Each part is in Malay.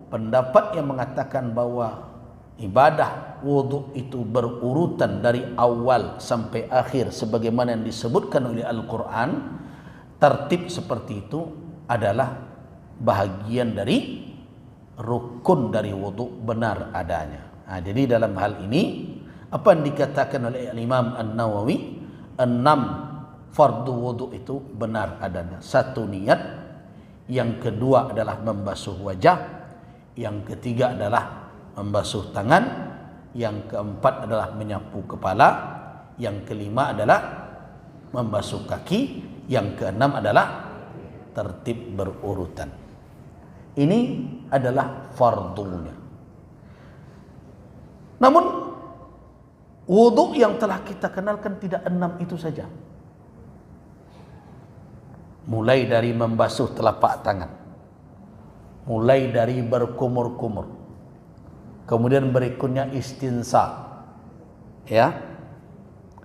pendapat yang mengatakan bahwa ibadah wudu itu berurutan dari awal sampai akhir sebagaimana yang disebutkan oleh Al-Quran, tertib seperti itu adalah bahagian dari rukun dari wudu benar adanya. Jadi dalam hal ini apa yang dikatakan oleh Imam An-Nawawi, 6 fardu wudu itu benar adanya. 1 niat, yang kedua adalah membasuh wajah, yang ketiga adalah membasuh tangan, yang keempat adalah menyapu kepala, yang kelima adalah membasuh kaki, yang keenam adalah tertib berurutan. Ini adalah fardunya. Namun wudu yang telah kita kenalkan tidak 6 itu saja. Mulai dari membasuh telapak tangan, mulai dari berkumur-kumur, kemudian berikutnya istinsak. Ya,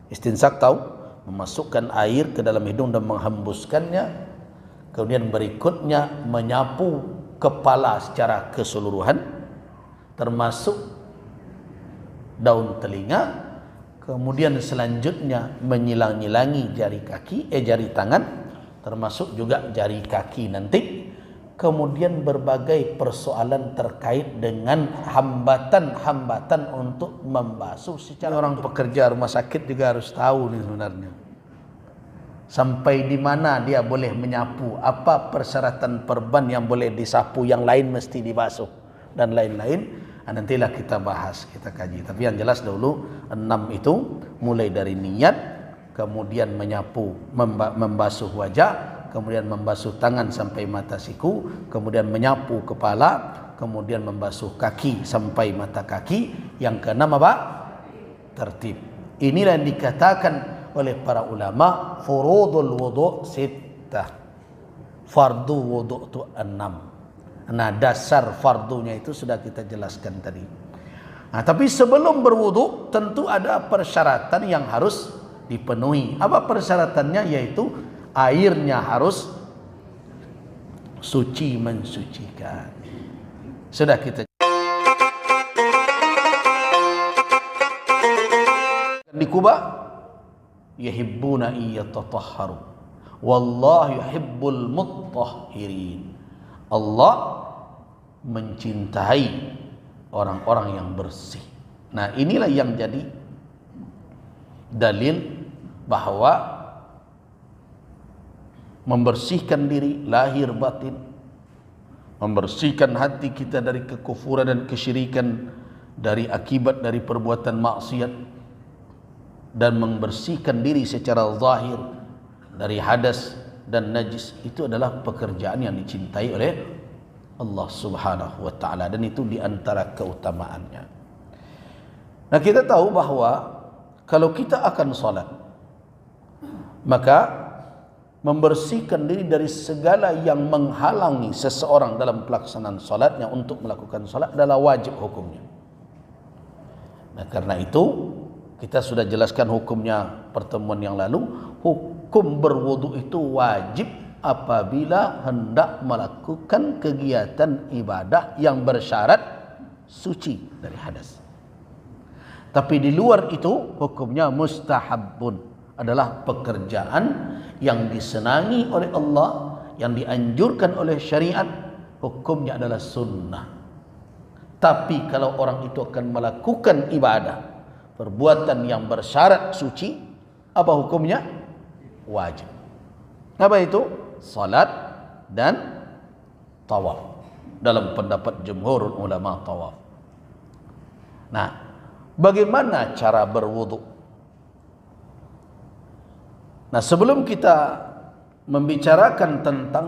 istinsak tahu? Memasukkan air ke dalam hidung dan menghembuskannya. Kemudian berikutnya menyapu kepala secara keseluruhan, termasuk daun telinga. Kemudian selanjutnya menyilang-nyilangi jari tangan, termasuk juga jari kaki nanti. Kemudian berbagai persoalan terkait dengan hambatan-hambatan untuk membasuh secara orang pekerja rumah sakit juga harus tahu nih sebenarnya. Sampai di mana dia boleh menyapu, apa persyaratan perban yang boleh disapu, yang lain mesti dibasuh dan lain-lain. Nantilah kita bahas, kita kaji. Tapi yang jelas dahulu 6 itu mulai dari niat, kemudian menyapu, membasuh wajah, kemudian membasuh tangan sampai mata siku, kemudian menyapu kepala, kemudian membasuh kaki sampai mata kaki. Yang keenam apa? Tertib. Inilah yang dikatakan oleh para ulama furudul wudu sittah. Fardu wudu itu 6. Nah, dasar fardunya itu sudah kita jelaskan tadi. Tapi sebelum berwudu tentu ada persyaratan yang harus dipenuhi. Apa persyaratannya? Yaitu airnya harus suci, mensucikan. Sudah kita di Kuba, yahibbuna iyatatahharu wallahu yuhibbul mutahhirin. Allah mencintai orang-orang yang bersih. Nah, inilah yang jadi dalil bahwa membersihkan diri lahir batin, membersihkan hati kita dari kekufuran dan kesyirikan, dari akibat dari perbuatan maksiat, dan membersihkan diri secara zahir dari hadas dan najis, itu adalah pekerjaan yang dicintai oleh Allah Subhanahu wa taala, dan itu di antara keutamaannya. Nah, kita tahu bahwa kalau kita akan salat, maka membersihkan diri dari segala yang menghalangi seseorang dalam pelaksanaan salatnya untuk melakukan salat adalah wajib hukumnya. Nah, karena itu kita sudah jelaskan hukumnya pertemuan yang lalu. Hukum berwudu itu wajib apabila hendak melakukan kegiatan ibadah yang bersyarat suci dari hadas. Tapi di luar itu hukumnya mustahabun, adalah pekerjaan yang disenangi oleh Allah, yang dianjurkan oleh syariat, hukumnya adalah sunnah. Tapi kalau orang itu akan melakukan ibadah, perbuatan yang bersyarat suci, apa hukumnya? Wajib. Apa itu? Salat dan tawaf. Dalam pendapat jumhur ulama tawaf. Nah, bagaimana cara berwudu? Nah, sebelum kita membicarakan tentang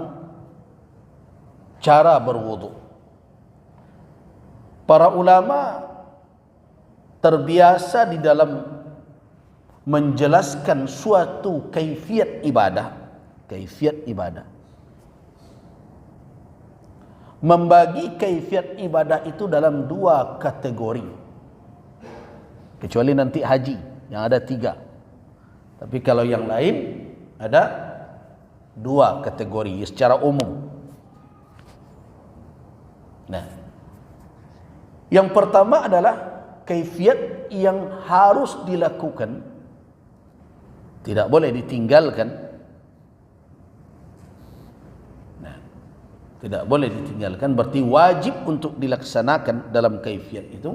cara berwudu, para ulama terbiasa di dalam menjelaskan suatu kaifiat ibadah, membagi kaifiat ibadah itu dalam 2 kategori. Kecuali nanti haji yang ada 3. Tapi kalau yang lain ada 2 kategori secara umum. Nah, Yang pertama adalah kaifiat yang harus dilakukan, tidak boleh ditinggalkan. Nah, tidak boleh ditinggalkan berarti wajib untuk dilaksanakan dalam kaifiat itu.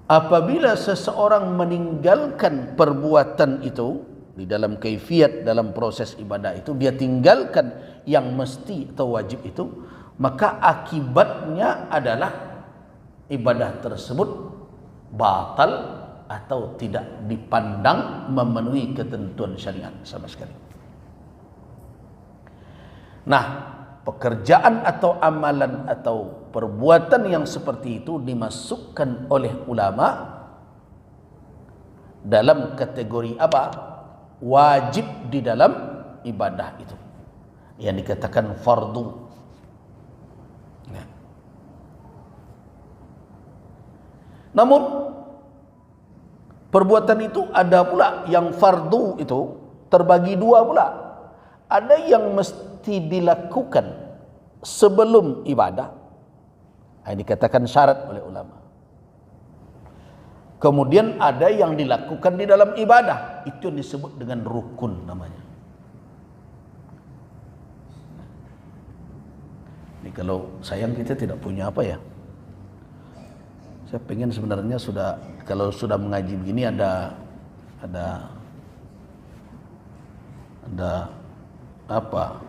Apabila seseorang meninggalkan perbuatan itu di dalam kaifiat, dalam proses ibadah itu, dia tinggalkan yang mesti atau wajib itu, maka akibatnya adalah ibadah tersebut batal atau tidak dipandang memenuhi ketentuan syariat sama sekali. Nah, pekerjaan atau amalan atau perbuatan yang seperti itu dimasukkan oleh ulama dalam kategori apa? Wajib di dalam ibadah itu, yang dikatakan fardu. Nah. Namun perbuatan itu ada pula yang fardu itu terbagi dua pula. Ada yang mesti dilakukan sebelum ibadah, ini dikatakan syarat oleh ulama. Kemudian ada yang dilakukan di dalam ibadah, itu yang disebut dengan rukun namanya. Ini kalau sayang kita tidak punya apa ya. Saya pengen sebenarnya kalau sudah mengaji begini ada apa?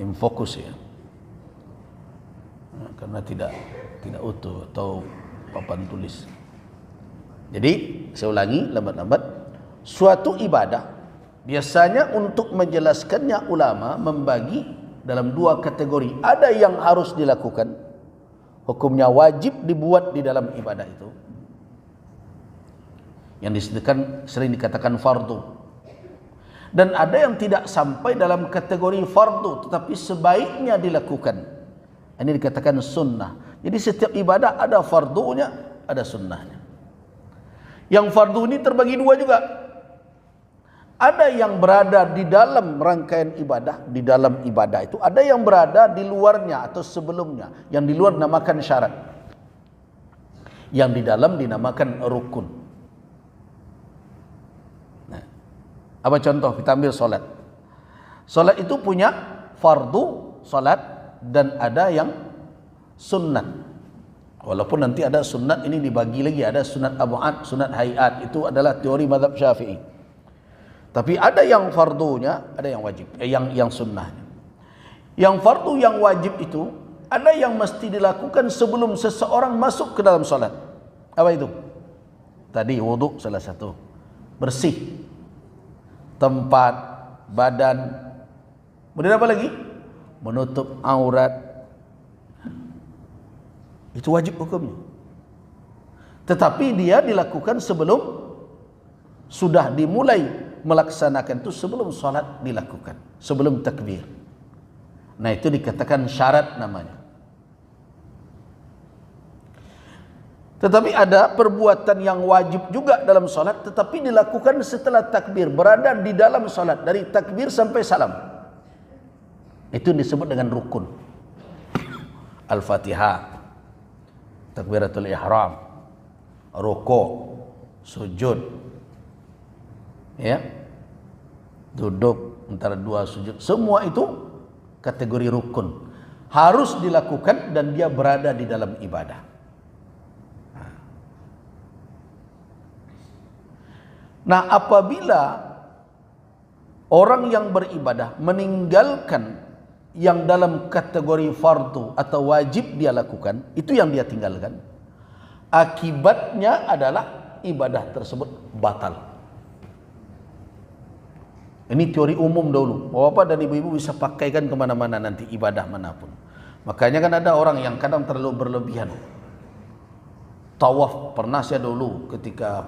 Infokus ya. Nah, karena tidak utuh atau papan tulis. Jadi saya ulangi lambat-lambat, suatu ibadah biasanya untuk menjelaskannya ulama membagi dalam dua kategori. Ada yang harus dilakukan, hukumnya wajib dibuat di dalam ibadah itu, yang sering dikatakan fardu. Dan ada yang tidak sampai dalam kategori fardu tetapi sebaiknya dilakukan, ini dikatakan sunnah. Jadi setiap ibadah ada fardunya, ada sunnahnya. Yang fardu ini terbagi dua juga. Ada yang berada di dalam rangkaian ibadah, di dalam ibadah itu. Ada yang berada di luarnya atau sebelumnya. Yang di luar dinamakan syarat, yang di dalam dinamakan rukun. Nah, apa contoh? Kita ambil solat. Solat itu punya fardu solat dan ada yang sunnat. Walaupun nanti ada sunnat ini dibagi lagi, ada sunat abu'ad, sunat hayat, itu adalah teori mazhab Syafi'i. Tapi ada yang fardunya, ada yang wajib, yang sunnahnya. Yang fardu yang wajib itu ada yang mesti dilakukan sebelum seseorang masuk ke dalam salat. Apa itu? Tadi wudu salah satu. Bersih tempat, badan. Kemudian apa lagi? Menutup aurat. Itu wajib hukumnya. Tetapi dia dilakukan sebelum sudah dimulai melaksanakan itu, sebelum salat dilakukan, sebelum takbir. Nah, itu dikatakan syarat namanya. Tetapi ada perbuatan yang wajib juga dalam salat tetapi dilakukan setelah takbir, berada di dalam salat dari takbir sampai salam. Itu disebut dengan rukun. Al-Fatihah, takbiratul ihram, rukuk, sujud, ya, duduk antara dua sujud, semua itu kategori rukun, harus dilakukan dan dia berada di dalam ibadah. Nah, apabila orang yang beribadah meninggalkan yang dalam kategori fardu atau wajib dia lakukan, itu yang dia tinggalkan, akibatnya adalah ibadah tersebut batal. Ini teori umum dahulu. Bapak dan ibu-ibu bisa pakaikan kemana-mana nanti, ibadah manapun. Makanya kan ada orang yang kadang terlalu berlebihan. Tawaf, pernah saya dulu ketika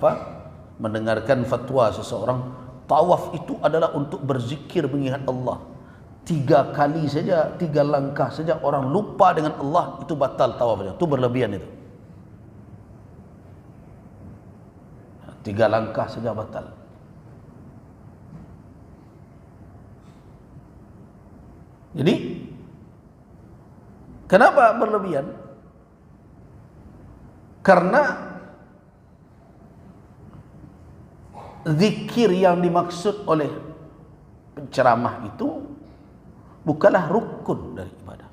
mendengarkan fatwa seseorang, tawaf itu adalah untuk berzikir mengingat Allah. 3 kali saja, 3 langkah saja orang lupa dengan Allah, itu batal tawafnya. Itu berlebihan itu. 3 langkah saja batal. Jadi Kenapa berlebihan? Karena zikir yang dimaksud oleh penceramah itu bukanlah rukun dari ibadah.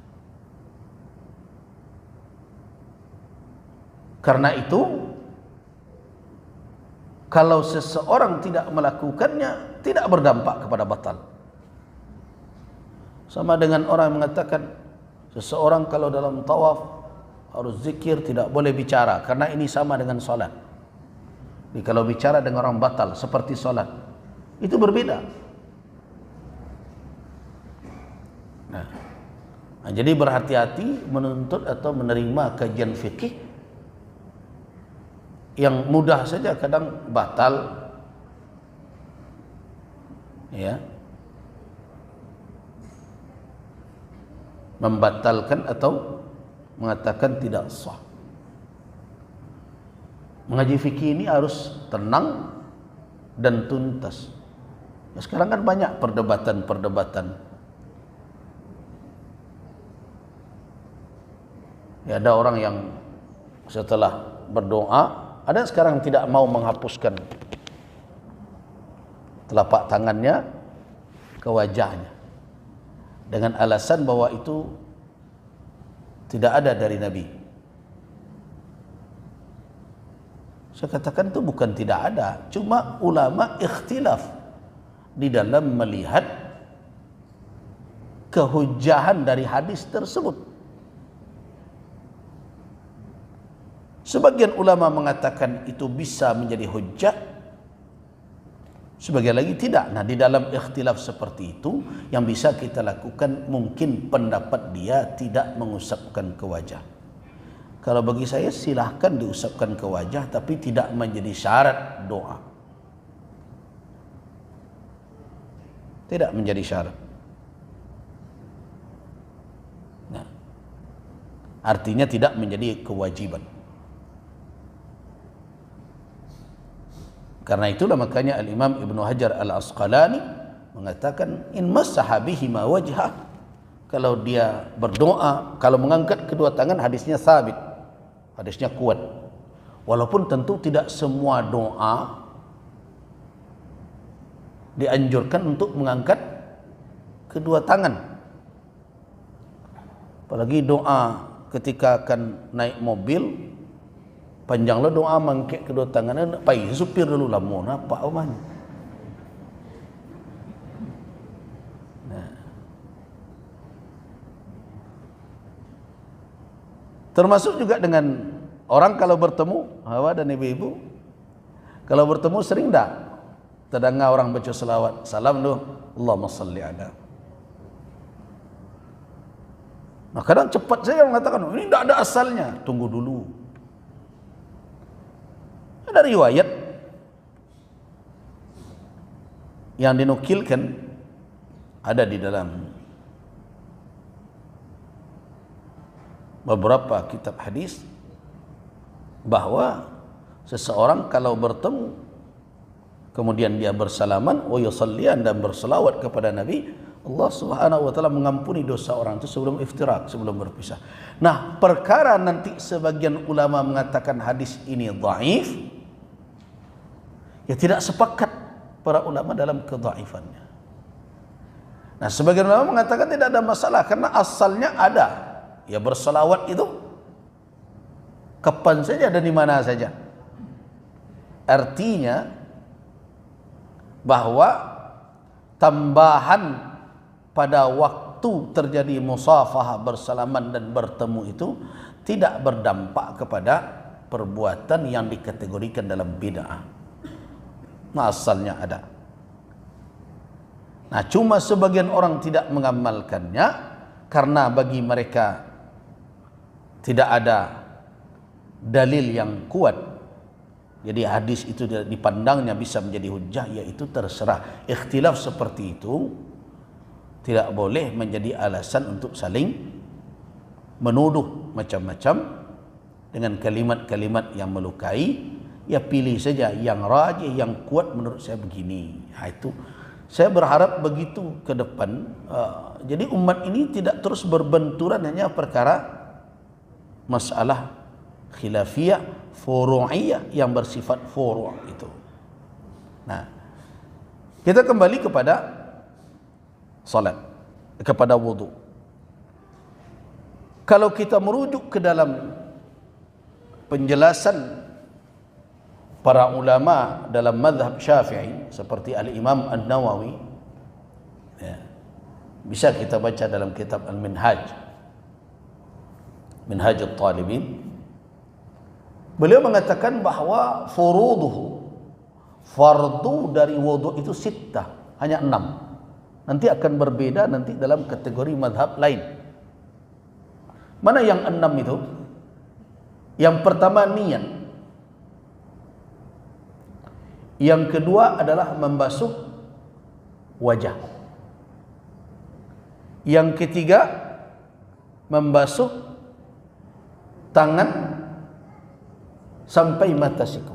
Karena itu, kalau seseorang tidak melakukannya, tidak berdampak kepada batal. Sama dengan orang yang mengatakan, seseorang kalau dalam tawaf harus zikir, tidak boleh bicara, karena ini sama dengan solat. Jadi kalau bicara dengan orang batal, seperti solat, itu berbeda. Nah, jadi berhati-hati menuntut atau menerima kajian fikih yang mudah saja kadang batal, ya, membatalkan atau mengatakan tidak sah. Mengaji fikih ini harus tenang dan tuntas. Ya, sekarang kan banyak perdebatan-perdebatan. Ya, ada orang yang setelah berdoa, ada sekarang tidak mau menghapuskan telapak tangannya ke wajahnya dengan alasan bahwa itu tidak ada dari Nabi. Saya katakan itu bukan tidak ada, cuma ulama ikhtilaf di dalam melihat kehujahan dari hadis tersebut. Sebagian ulama mengatakan itu bisa menjadi hujjah, sebagian lagi tidak. Nah, di dalam ikhtilaf seperti itu, yang bisa kita lakukan mungkin pendapat dia tidak mengusapkan ke wajah. Kalau bagi saya silahkan diusapkan ke wajah, tapi tidak menjadi syarat doa. Tidak menjadi syarat. Nah, artinya tidak menjadi kewajiban. Karena itulah makanya Al-Imam Ibnu Hajar Al-Asqalani mengatakan in massaha bihima wajhah, kalau dia berdoa, kalau mengangkat kedua tangan, hadisnya sabit, hadisnya kuat. Walaupun tentu tidak semua doa dianjurkan untuk mengangkat kedua tangan. Apalagi doa ketika akan naik mobil, panjanglah doa mangkek kedua tangannya, pai supir dulu lah, mau apa omanya. Nah, termasuk juga dengan orang kalau bertemu, Hawa dan ibu-ibu, kalau bertemu sering dah terdengar orang baca selawat, salam tu, Allahumma salli ala. Nah, kadang cepat saja mengatakan ini tidak ada asalnya, tunggu dulu. Ada riwayat yang dinukilkan, ada di dalam beberapa kitab hadis, bahwa seseorang kalau bertemu kemudian dia bersalaman, wa yusallian, dan berselawat kepada Nabi, Allah Subhanahu wa taala mengampuni dosa orang itu sebelum iftirak, sebelum berpisah. Nah, perkara nanti sebagian ulama mengatakan hadis ini dhaif, ya tidak sepakat para ulama dalam kedhaifannya. Nah, sebagian ulama mengatakan tidak ada masalah karena asalnya ada. Ya, berselawat itu kapan saja dan di mana saja. Artinya bahwa tambahan pada waktu terjadi musafahah, bersalaman dan bertemu itu tidak berdampak kepada perbuatan yang dikategorikan dalam bid'ah. Nah, asalnya ada. Nah, cuma sebagian orang tidak mengamalkannya karena bagi mereka tidak ada dalil yang kuat. Jadi hadis itu dipandangnya bisa menjadi hujjah, yaitu terserah. Ikhtilaf seperti itu tidak boleh menjadi alasan untuk saling menuduh macam-macam dengan kalimat-kalimat yang melukai. Ya, pilih saja yang rajih, yang kuat menurut saya begini. Itu Saya berharap begitu ke depan. Jadi umat ini tidak terus berbenturan hanya perkara masalah khilafiyah, furu'iyah yang bersifat furu' itu. Nah, kita kembali kepada salat, kepada wudu. Kalau kita merujuk ke dalam penjelasan para ulama dalam mazhab Syafi'i seperti Al-Imam An-Nawawi, ya, bisa kita baca dalam kitab Al-Minhaj, Minhaj Al-Talibin. Beliau mengatakan bahawa furuduhu, fardu dari wudu itu sittah, hanya 6. Nanti akan berbeda nanti dalam kategori mazhab lain. Mana yang 6 itu? Yang pertama niat. Yang kedua adalah membasuh wajah. Yang ketiga membasuh tangan sampai mata siku.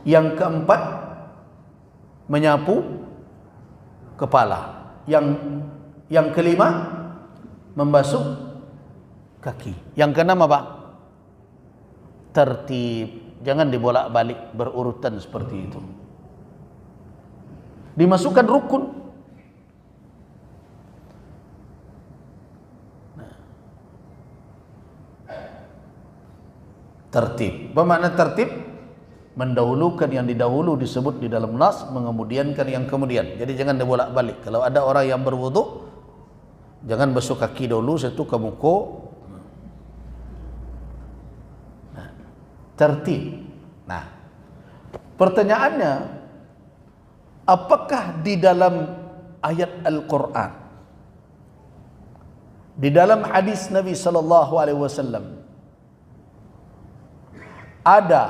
Yang keempat menyapu kepala. Yang kelima membasuh kaki. Yang keenam apa? Tertib. Jangan dibolak-balik berurutan seperti itu. Dimasukkan rukun. Tertib. Bermakna tertib mendahulukan yang didahulu disebut di dalam nas, mengemudiankan yang kemudian. Jadi jangan dibolak-balik. Kalau ada orang yang berwudu, jangan basuh kaki dulu, setu ke muka. Tertib. Nah, pertanyaannya, apakah di dalam ayat Al-Quran, di dalam hadis Nabi SAW ada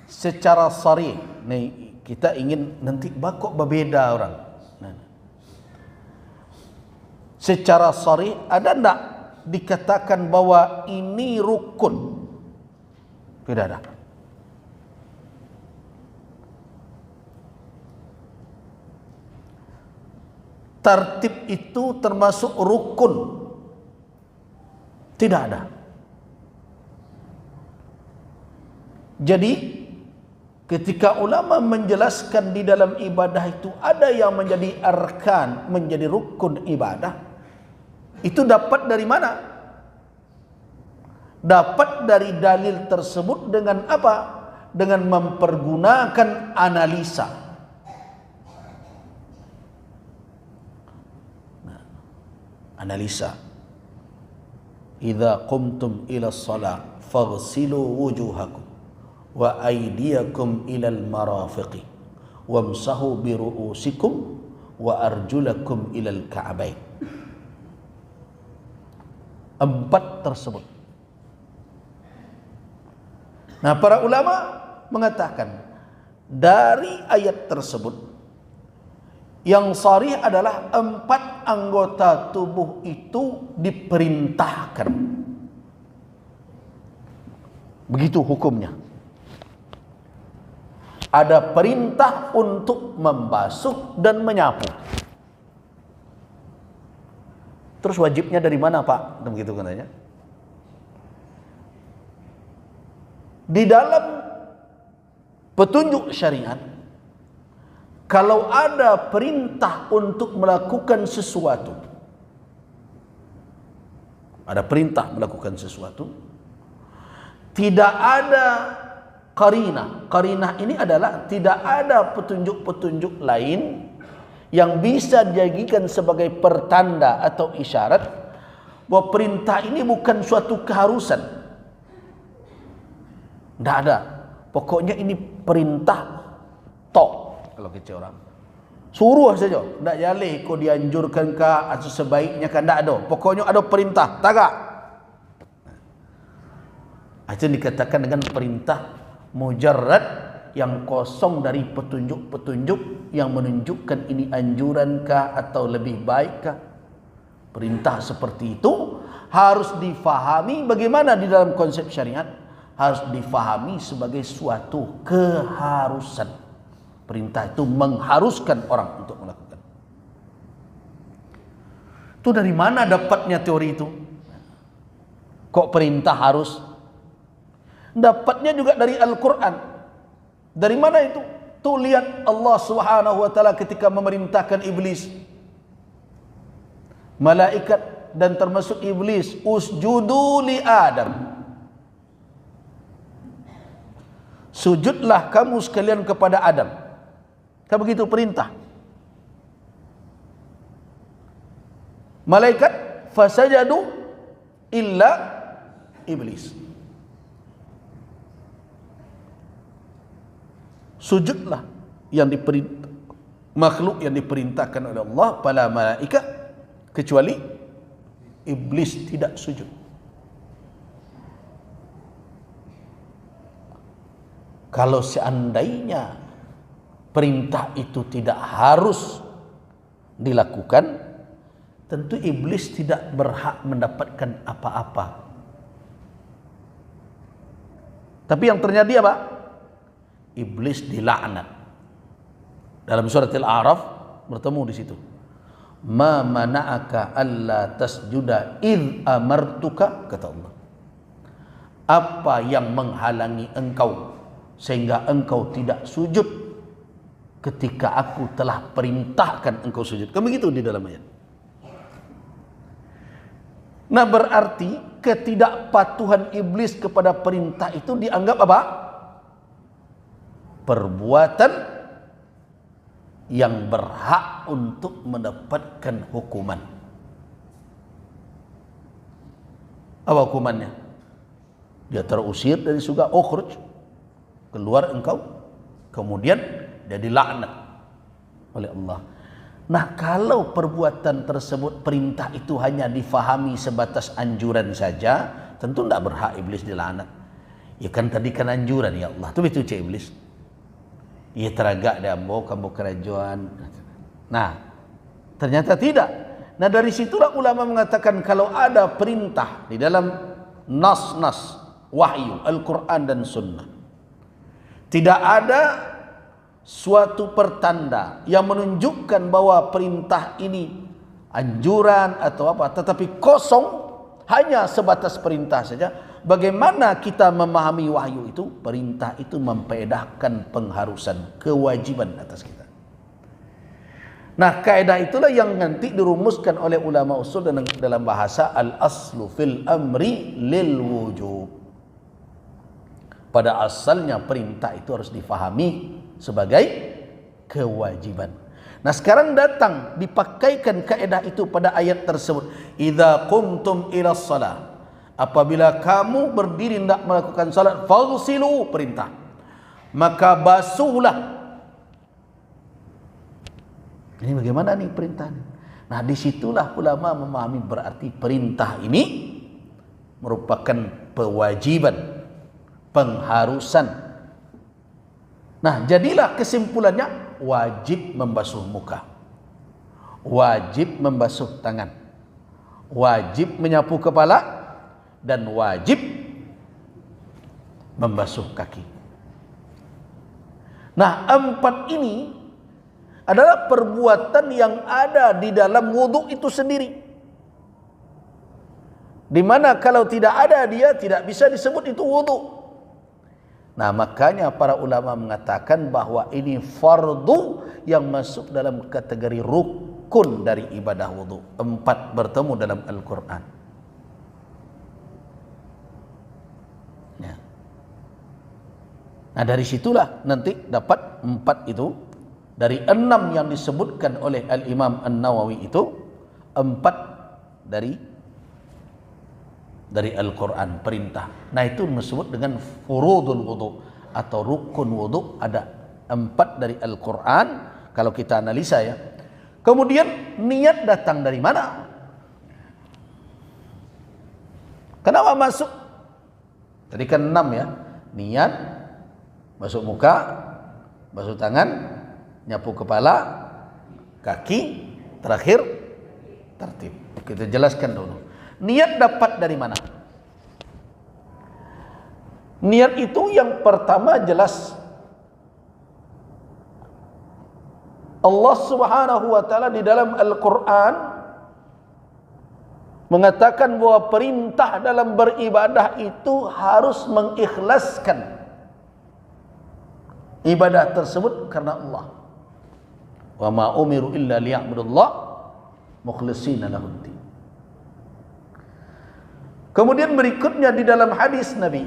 secara sharih? Nih, kita ingin nanti kok berbeda orang. Secara sharih ada enggak dikatakan bahwa ini rukun? Tidak ada. Tertib itu termasuk rukun? Tidak ada. Jadi ketika ulama menjelaskan di dalam ibadah itu ada yang menjadi arkan, menjadi rukun ibadah, itu dapat dari mana? Dapat dari dalil tersebut dengan apa? Dengan mempergunakan analisa. Analisa. Idza qumtum ila shalah faghsilu wujuhakum wa aydiyakum ila al-marafiqi wamsahu bi ru'usikum wa arjulakum ila al-ka'bayn. 4 tersebut. Nah, para ulama mengatakan dari ayat tersebut yang sharih adalah 4 anggota tubuh itu diperintahkan. Begitu hukumnya. Ada perintah untuk membasuh dan menyapu. Terus wajibnya dari mana, Pak? Begitu katanya. Di dalam petunjuk syariat, kalau ada perintah untuk melakukan sesuatu, ada perintah melakukan sesuatu, tidak ada qarinah. Qarinah ini adalah tidak ada petunjuk-petunjuk lain yang bisa dijadikan sebagai pertanda atau isyarat bahwa perintah ini bukan suatu keharusan. Tidak ada. Pokoknya ini perintah tok. Kalau kecil orang suruh saja. Tak jalih kau dianjurkan ke atau sebaiknya kan, tak ada. Pokoknya ada perintah. Tagak. Itu dikatakan dengan perintah mujarrad yang kosong dari petunjuk-petunjuk yang menunjukkan ini anjuran kah atau lebih baik kah. Perintah seperti itu harus difahami bagaimana di dalam konsep syariat. Harus difahami sebagai suatu keharusan. Perintah itu mengharuskan orang untuk melakukan. Itu dari mana dapatnya teori itu? Kok perintah harus? Dapatnya juga dari Al-Quran. Dari mana itu? Tuh lihat Allah Subhanahu wa taala ketika memerintahkan iblis, malaikat dan termasuk iblis, usjudu li Adam. Sujudlah kamu sekalian kepada Adam. Kan begitu perintah. Malaikat fasajadu illa iblis. Sujudlah yang diperintah, makhluk yang diperintahkan oleh Allah pada malaikat, kecuali iblis tidak sujud. Kalau seandainya perintah itu tidak harus dilakukan, tentu iblis tidak berhak mendapatkan apa-apa. Tapi yang terjadi apa? Iblis dilaknat. Dalam surat Al-A'raf bertemu di situ. Ma mana'aka alla tasjuda id amartuka, kata Allah. Apa yang menghalangi engkau sehingga engkau tidak sujud ketika aku telah perintahkan engkau sujud? Kan begitu di dalam ayat. Nah, berarti ketidakpatuhan iblis kepada perintah itu dianggap apa? Perbuatan yang berhak untuk mendapatkan hukuman. Apa hukumannya? Dia terusir dari surga, ukhruj, keluar engkau, kemudian dia dilaknat oleh Allah. Nah, kalau perbuatan tersebut, perintah itu hanya difahami sebatas anjuran saja, tentu tidak berhak iblis dilaknat. Ya kan tadi kan anjuran, ya Allah, itu cik iblis. Ya teragak dia bawa kamu kerajaan. Nah, ternyata tidak. Nah, dari situlah ulama mengatakan kalau ada perintah di dalam nas-nas wahyu Al-Quran dan Sunnah, tidak ada suatu pertanda yang menunjukkan bahwa perintah ini anjuran atau apa, tetapi kosong, hanya sebatas perintah saja. Bagaimana kita memahami wahyu itu? Perintah itu mempeedahkan pengharusan, kewajiban atas kita. Nah, kaidah itulah yang nanti dirumuskan oleh ulama usul dalam bahasa al-aslu fil amri lil wujub. Pada asalnya perintah itu harus difahami sebagai kewajiban. Nah, sekarang datang dipakaikan kaidah itu pada ayat tersebut. Idza qumtum ila shalah, apabila kamu berdiri hendak melakukan salat, faghsilu, perintah, maka basuhlah. Ini bagaimana nih perintah? Nah, disitulah ulama memahami berarti perintah ini merupakan kewajiban, pengharusan. Nah, jadilah kesimpulannya wajib membasuh muka, wajib membasuh tangan, wajib menyapu kepala, dan wajib membasuh kaki. Nah, 4 ini adalah perbuatan yang ada di dalam wudhu itu sendiri, di mana kalau tidak ada dia tidak bisa disebut itu wudhu. Nah, makanya para ulama mengatakan bahwa ini fardu yang masuk dalam kategori rukun dari ibadah wudhu. 4 bertemu dalam Al-Quran. Ya. Nah, dari situlah nanti dapat 4 itu. Dari 6 yang disebutkan oleh Al-Imam An-Nawawi itu, 4 dari Al-Quran, perintah. Nah, itu disebut dengan furudul wudu atau rukun wudu. Ada 4 dari Al-Quran kalau kita analisa ya. Kemudian niat datang dari mana? Kenapa masuk? Tadi kan 6 ya. Niat, basuh muka, basuh tangan, nyapu kepala, kaki, terakhir tertib. Kita jelaskan dulu. Niat dapat dari mana? Niat itu yang pertama jelas Allah Subhanahu wa taala di dalam Al-Qur'an mengatakan bahwa perintah dalam beribadah itu harus mengikhlaskan ibadah tersebut karena Allah. Wa ma umiru illa liya'budullah mukhlishina lahud-din. Kemudian berikutnya di dalam hadis Nabi,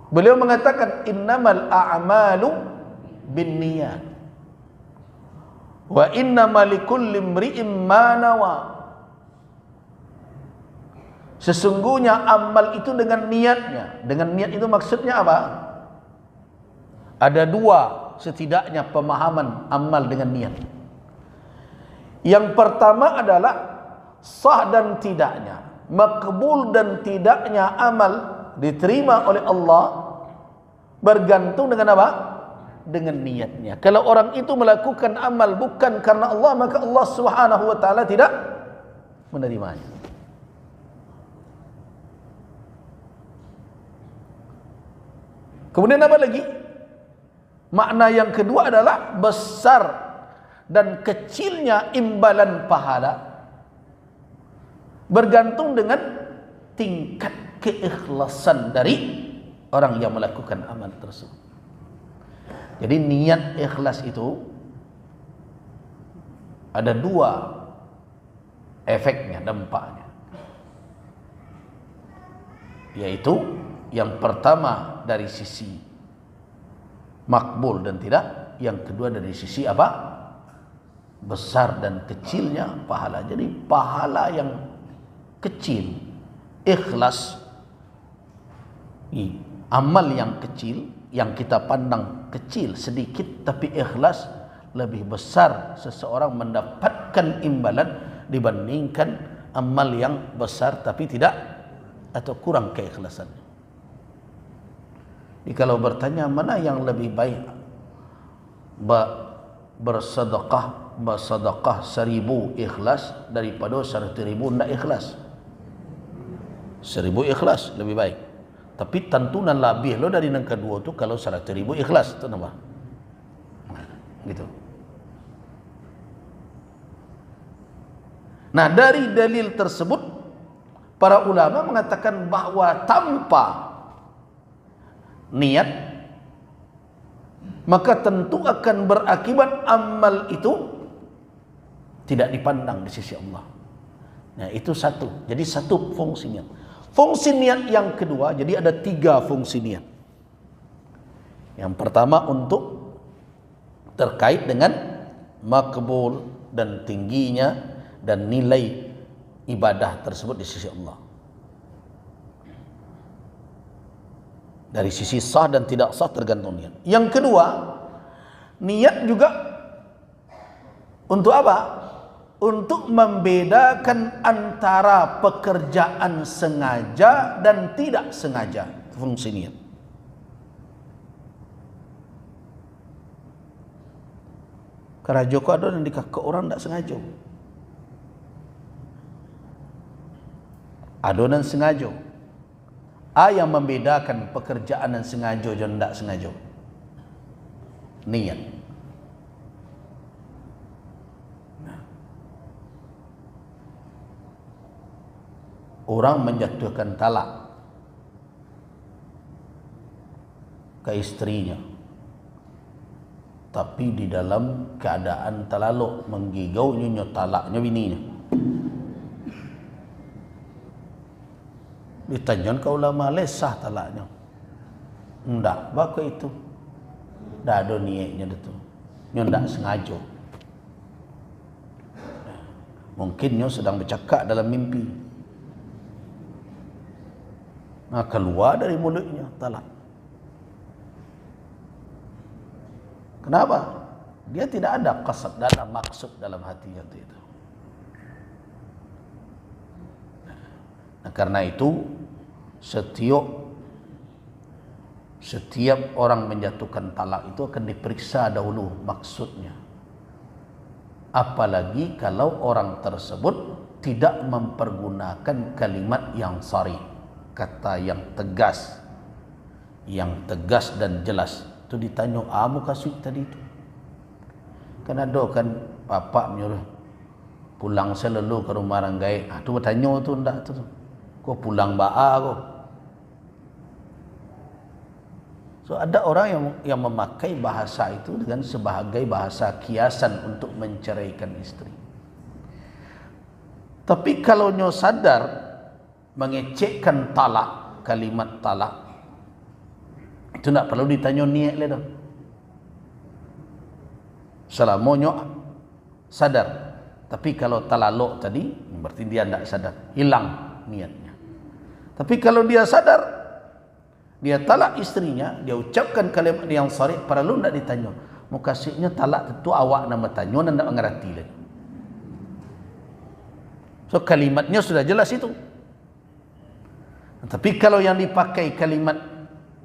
beliau mengatakan innamal a'malu binniyat wa innamal likulli imri'in ma nawa. Sesungguhnya amal itu dengan niatnya. Dengan niat itu maksudnya apa? Ada dua setidaknya pemahaman amal dengan niat. Yang pertama adalah sah dan tidaknya, makbul dan tidaknya amal diterima oleh Allah bergantung dengan apa? Dengan niatnya. Kalau orang itu melakukan amal bukan karena Allah, maka Allah Subhanahu wa taala tidak menerimanya. Kemudian apa lagi? Makna yang kedua adalah besar dan kecilnya imbalan pahala bergantung dengan tingkat keikhlasan dari orang yang melakukan amal tersebut. Jadi niat ikhlas itu ada dua efeknya, dampaknya. Yaitu yang pertama dari sisi makbul dan tidak, yang kedua dari sisi apa? Besar dan kecilnya pahala. Jadi pahala yang kecil, ikhlas, amal yang kecil, yang kita pandang kecil, sedikit, tapi ikhlas lebih besar seseorang mendapatkan imbalan dibandingkan amal yang besar tapi tidak atau kurang keikhlasannya. Jadi kalau bertanya mana yang lebih baik, bersedekah 1000 ikhlas daripada 100.000 tidak ikhlas? 1000 ikhlas lebih baik. Tapi tentunan lebih lo dari yang kedua tu kalau 100.000 ikhlas, tu nama. Gitu. Nah, dari dalil tersebut para ulama mengatakan bahwa tanpa niat maka tentu akan berakibat amal itu tidak dipandang di sisi Allah. Nah, itu satu. Jadi satu fungsinya. Fungsi niat yang kedua, jadi ada 3 fungsi niat. Yang pertama untuk terkait dengan makbul dan tingginya dan nilai ibadah tersebut di sisi Allah. Dari sisi sah dan tidak sah tergantung niat. Yang kedua, niat juga untuk apa? Untuk membedakan antara pekerjaan sengaja dan tidak sengaja. Fungsi niat. Karena Joko ada yang dikakak orang tidak sengaja. Adonan sengaja. Yang membedakan pekerjaan yang sengaja dan tidak sengaja. Niat. Orang menjatuhkan talak ke istrinya, tapi di dalam keadaan terlalu menggigau nyonya talaknya bininya. Ditanya ke ulama, lesah talaknya. Enggak, baka itu. Tidak ada niatnya itu. Nyonya tidak sengaja. Mungkin nyonya sedang bercakap dalam mimpi. Nah, keluar dari mulutnya talak. Kenapa? Dia tidak ada qasad dalam maksud dalam hatinya itu. Nah, karena itu setiap orang menjatuhkan talak itu akan diperiksa dahulu maksudnya. Apalagi kalau orang tersebut tidak mempergunakan kalimat yang sharih, kata yang tegas dan jelas. Itu ditanya, muka suik tadi itu. Kan ada kan bapak menyuruh pulang selalu ke rumah orang gaib. Tu bertanya tu ndak tu. Kau pulang ba'a kau. So ada orang yang memakai bahasa itu dengan sebagai bahasa kiasan untuk menceraikan isteri. Tapi kalau nyo sadar mengecekkan talak, kalimat talak, itu tak perlu ditanya niat le dah. Selama nyo sadar. Tapi kalau talaluk tadi berarti dia tidak sadar, hilang niatnya. Tapi kalau dia sadar, dia talak istrinya, dia ucapkan kalimat yang sharih, perlu tidak ditanya. Mukasihnya talak itu awak nama tanya dan tidak mengerti lagi. So kalimatnya sudah jelas itu. Tapi kalau yang dipakai kalimat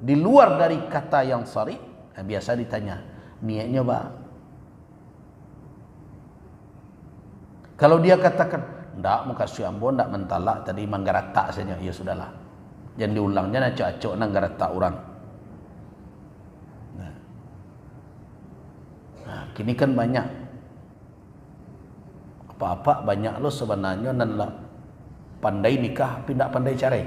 di luar dari kata yang sharih, biasa ditanya niatnya apa. Kalau dia katakan ndak mukasih ambo ndak mentalak tadi manggarata saja, ya sudahlah. Jangan diulangnya nak acok nang garata orang. Nah, kini kan banyak apa-apa banyak lo sebenarnya nan lah pandai nikah tapi ndak pandai cerai.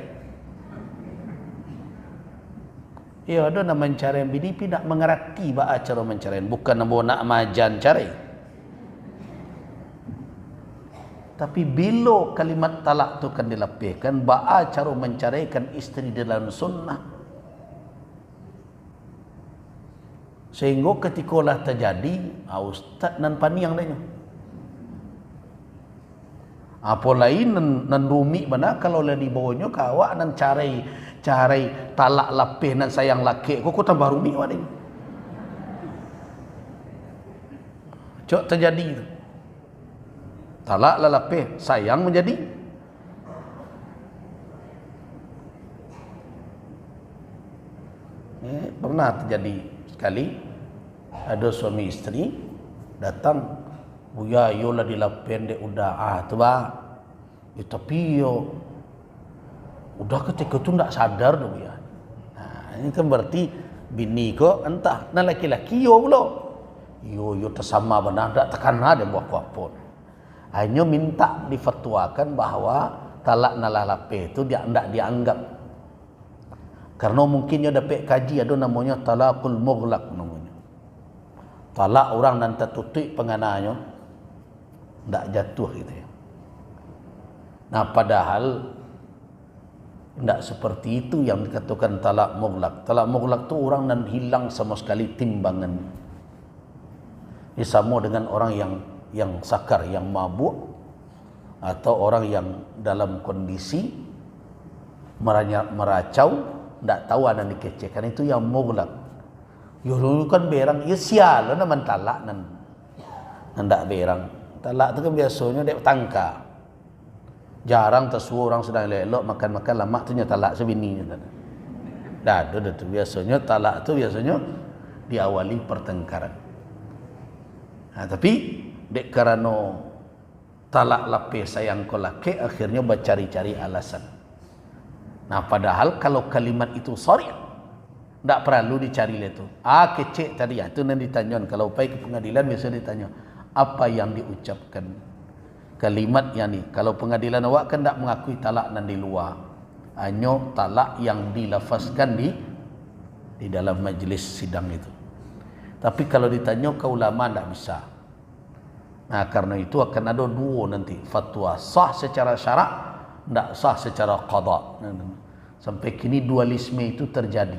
Ya ada nak mencerai bini tapi ndak mengerti ba cara mencerai, bukan ambo nak majan cerai. Tapi bila kalimat talak tu kan dilapihkan, ba'a cara menceraikan isteri dalam sunnah. Sehingga ketika lah terjadi, ustaz nan paniang dahnya. Apa lain nan rumi mana kalau lah di bawahnya kawak nan carai talak lapih nan sayang laki, kok tambah rumi wading. Cok terjadi itu. Talak lalapeh, sayang menjadi pernah terjadi sekali ada suami isteri datang, buya yola dilapeh dek udah tu bah ya, tapi yo udah ketika tu ndak sadar tu buya. Nah, ini kan berarti bini kok entah nah laki-laki yo pula yo tersama benar ndak tekan ada buah kuapon. Hanya minta difatwakan bahwa talak nalalapeh itu dia tidak dianggap. Karena mungkin dia dapat kaji ada namanya talakul mughlaq namanya. Talak orang dan tertutup pengananya tidak jatuh gitu ya. Nah padahal tidak seperti itu yang dikatakan talak mughlaq. Talak mughlaq itu orang dan hilang sama sekali timbangan. Ini sama dengan orang yang sakar, yang mabuk, atau orang yang dalam kondisi meracau, tidak tahu ada dikecehkan, itu yang mughlaq. Ya kan berang, ya sial lah man talak nan ndak berang. Talak itu kan biasanya dek tangka. Jarang tersuruh orang sedang elok makan-makan lama tu nya talak sebini. Dah tu biasanya talak tu biasanya diawali pertengkaran. Nah, tapi dek karena talak lapeh sayang ko laki, akhirnya bercari-cari alasan. Nah padahal kalau kalimat itu sharih tidak perlu dicari itu. Kecek tadi itu nanti ditanya. Kalau pergi ke pengadilan biasa ditanya apa yang diucapkan kalimat yang ni. Kalau pengadilan awak kan tidak mengakui talak nan di luar, hanya talak yang dilafazkan di dalam majlis sidang itu. Tapi kalau ditanya ke ulama tidak bisa. Nah karena itu akan ada dua nanti fatwa, sah secara syarak, tidak sah secara qada. Sampai kini dualisme itu terjadi.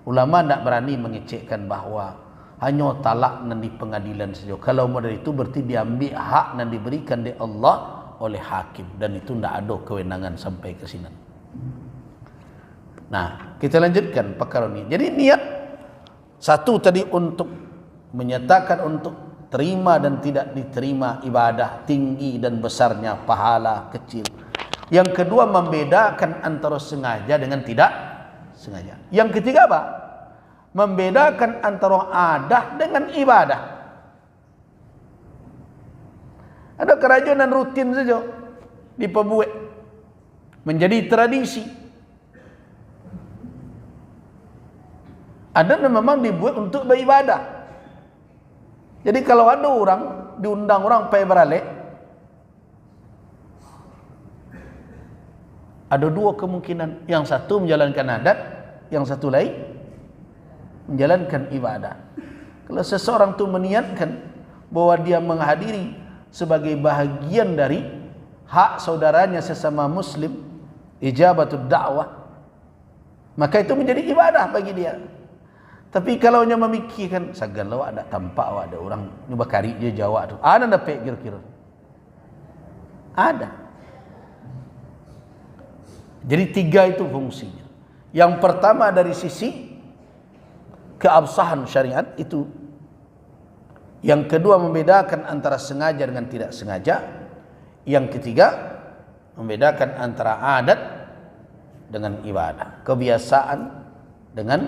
Ulama tidak berani mengecekkan bahawa hanya talak nan di pengadilan saja. Kalau model itu berarti diambil hak nan diberikan oleh Allah oleh hakim, dan itu tidak ada kewenangan sampai ke sini. Nah kita lanjutkan perkara ini. Jadi niat satu tadi untuk menyatakan untuk terima dan tidak diterima ibadah, tinggi dan besarnya pahala, kecil. Yang kedua membedakan antara sengaja dengan tidak sengaja. Yang ketiga apa? Membedakan antara adah dengan ibadah. Ada kerajinan rutin saja diperbuat menjadi tradisi. Ada yang memang dibuat untuk beribadah. Jadi kalau ada orang diundang orang pergi beralik, ada dua kemungkinan. Yang satu menjalankan adat, yang satu lain menjalankan ibadah. Kalau seseorang itu meniatkan bahwa dia menghadiri sebagai bahagian dari hak saudaranya sesama muslim, ijabatud da'wah, maka itu menjadi ibadah bagi dia. Tapi kalau hanya memikirkan, sagan lawak ada tampak awak ada orang nyoba kari dia jawab tu. Ada dapat kira-kira. Ada. Jadi tiga itu fungsinya. Yang pertama dari sisi keabsahan syariat itu. Yang kedua membedakan antara sengaja dengan tidak sengaja. Yang ketiga membedakan antara adat dengan ibadah, kebiasaan dengan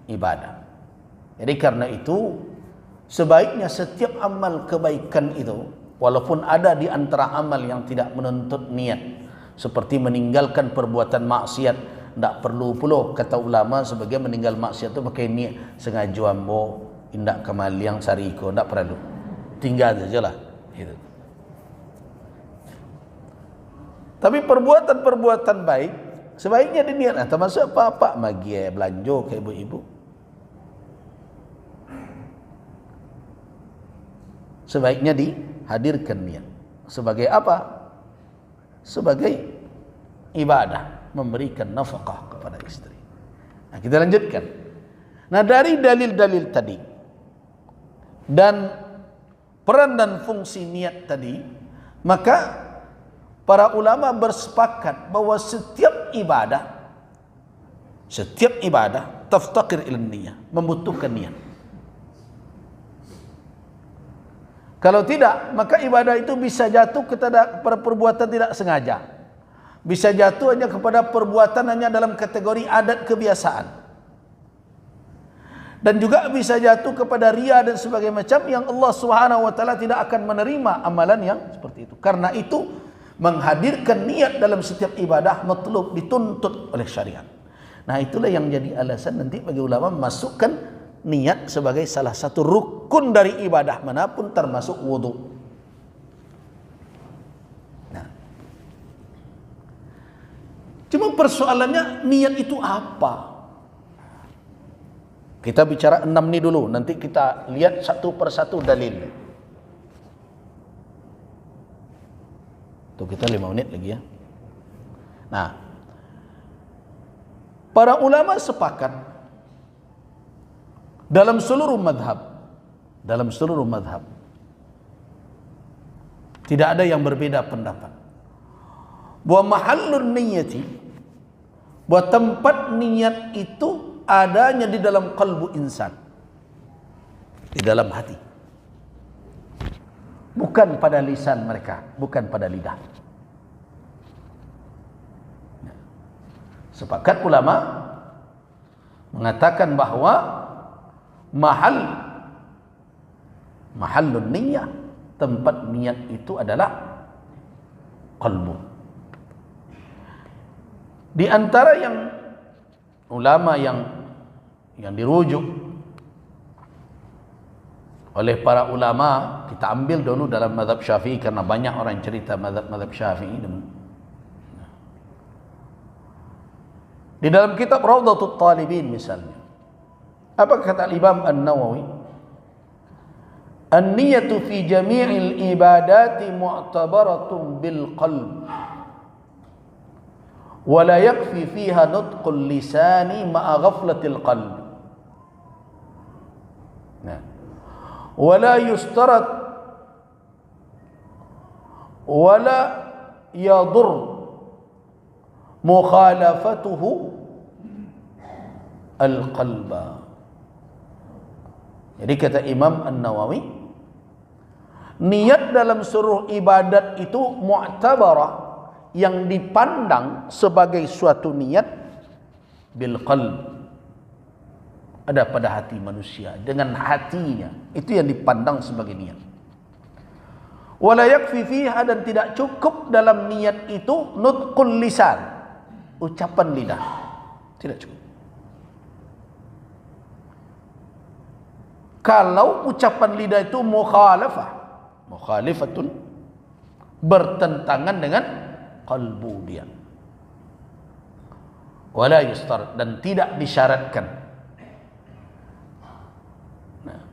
ibadah. Jadi karena itu sebaiknya setiap amal kebaikan itu, walaupun ada di antara amal yang tidak menuntut niat, seperti meninggalkan perbuatan maksiat, tidak perlu pula kata ulama sebagai meninggal maksiat itu pakai niat sengaja ambo indak kemal yang sariko, tidak perlu, tinggal sajalah itu. Tapi perbuatan-perbuatan baik sebaiknya diniat, termasuk apa-apa magi belanja ke ibu-ibu. Sebaiknya dihadirkan niat. Sebagai apa? Sebagai ibadah, memberikan nafkah kepada istri. Nah, kita lanjutkan. Nah, dari dalil-dalil tadi dan peran dan fungsi niat tadi, maka para ulama bersepakat bahwa setiap ibadah taftaqir ila niyah, membutuhkan niat. Kalau tidak, maka ibadah itu bisa jatuh kepada perbuatan tidak sengaja. Bisa jatuh hanya kepada perbuatan hanya dalam kategori adat kebiasaan. Dan juga bisa jatuh kepada riya dan sebagainya macam yang Allah Subhanahu wa taala tidak akan menerima amalan yang seperti itu. Karena itu menghadirkan niat dalam setiap ibadah matlub, dituntut oleh syariat. Nah, itulah yang jadi alasan nanti bagi ulama memasukkan niat sebagai salah satu rukun dari ibadah manapun termasuk wudu. Nah, cuma persoalannya niat itu apa? Kita bicara 6 ni dulu, nanti kita lihat satu persatu dalil. Tuh kita 5 menit lagi ya. Nah, para ulama sepakat dalam seluruh madhab tidak ada yang berbeda pendapat bahwa mahallun niyati, bahwa tempat niat itu adanya di dalam qalbu insan, di dalam hati, bukan pada lisan mereka, bukan pada lidah. Sepakat ulama mengatakan bahwa mahallun niyah, tempat niat itu adalah qalbu. Di antara yang ulama yang dirujuk oleh para ulama, kita ambil dulu dalam mazhab Syafi'i karena banyak orang cerita mazhab Syafi'i. Di dalam kitab Rawdatul Talibin misalnya, apa kata Imam An-Nawawi? An-niyatu fi jami'il ibadati mu'tabaratun bil qalb wa la yakfi fiha nutqul lisani ma'a ghaflatil qalb. Nah, wa la yustarat wa la yadur mukhalafatuhu al-qalba. Jadi kata Imam An-Nawawi, niat dalam seluruh ibadat itu mu'tabarah, yang dipandang sebagai suatu niat bil qalb, ada pada hati manusia, dengan hatinya itu yang dipandang sebagai niat. Wala yakfi fiha, dan tidak cukup dalam niat itu nutqul lisan, ucapan lidah, tidak cukup. Kalau ucapan lidah itu mukhalifatun, bertentangan dengan qalbu dia. Wala yustar, dan tidak disyaratkan. Nah.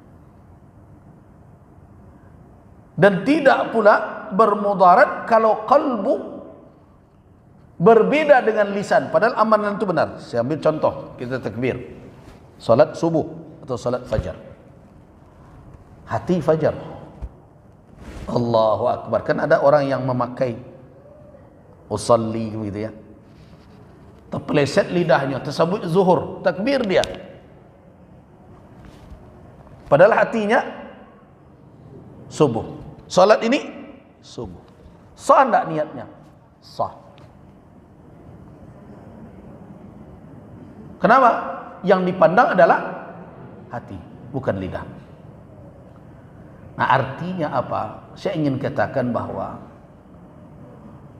Dan tidak pula bermudarat kalau qalbu berbeda dengan lisan, padahal amalan itu benar. Saya ambil contoh, kita takbir salat subuh atau salat fajar, hati fajar, Allahu Akbar. Kan ada orang yang memakai usalli gitu ya, terpeleset lidahnya, tersebut zuhur, takbir dia, padahal hatinya subuh. Salat ini subuh, sah enggak niatnya? Sah. Kenapa? Yang dipandang adalah hati, bukan lidah. Nah, artinya apa? Saya ingin katakan bahwa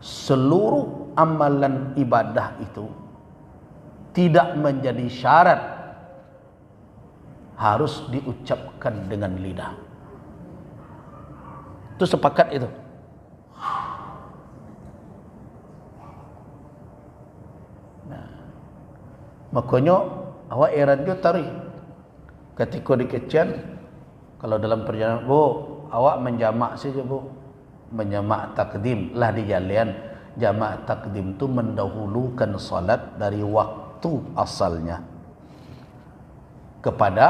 seluruh amalan ibadah itu tidak menjadi syarat harus diucapkan dengan lidah. Itu sepakat itu. Nah, makanya awak radio tarik ketika dikecian, kalau dalam perjalanan, bu, awak menjamak saja bu, menjamak takdim lah di jalan. Jamak takdim itu mendahulukan salat dari waktu asalnya kepada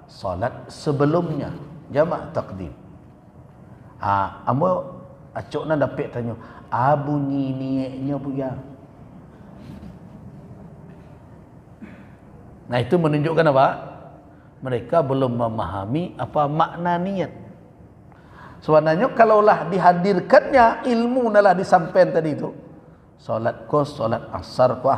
salat sebelumnya. Jamak takdim. Ambo acokna dapat tanya, bunyi niatnya bu ya. Nah, itu menunjukkan apa? Mereka belum memahami apa makna niat. Sebenarnya kalaulah dihadirkannya ilmu nalah disampaikan tadi itu, solat ko, solat asar ko,